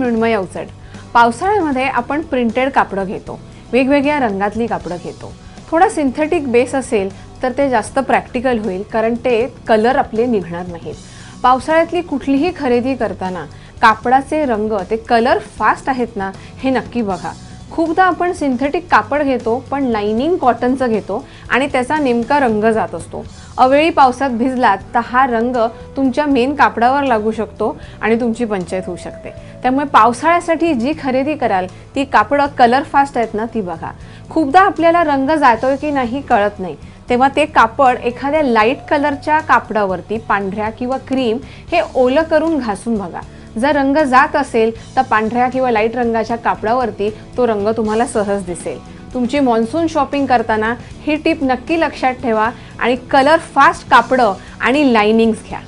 मृण्मय अवचट। पावसाळ्यामध्ये आपण प्रिंटेड कापडं घेतो, वेगवेगळ्या रंगातली कापडं घेतो। थोडा सिंथेटिक बेस असेल तर ते जास्त प्रॅक्टिकल होईल, कारण ते कलर आपले निघणार नाहीत। पावसाळ्यातली कुठलीही खरेदी करताना कापडाचे रंग, ते कलर फास्ट आहेत ना हे नक्की बघा। खूपदा आपण सिंथेटिक कापड घेतो पण लाइनिंग कॉटनचं घेतो आणि त्याचा नेमका रंग जात असतो। अवेळी पावसात भिजलात तर हा रंग तुमच्या मेन कापडावर लागू शकतो आणि तुमची पंचायत होऊ शकते। त्यामुळे पावसाळ्यासाठी जी खरेदी कराल ती कापडं कलर फास्ट आहेत ना ती बघा। खूपदा आपल्याला रंग जातोय की नाही कळत नाही, तेव्हा ते कापड एखाद्या लाईट कलरच्या कापडावरती, पांढऱ्या किंवा क्रीम, हे ओलं करून घासून बघा। जर रंग जात असेल तर पांढऱ्या किंवा लाईट रंगाच्या कापडावरती तो रंग तुम्हाला सहज दिसेल। तुमची मॉन्सून शॉपिंग करताना ही टिप नक्की लक्षात ठेवा आणि कलर फास्ट कापडं आणि लाइनिंग्स घ्या।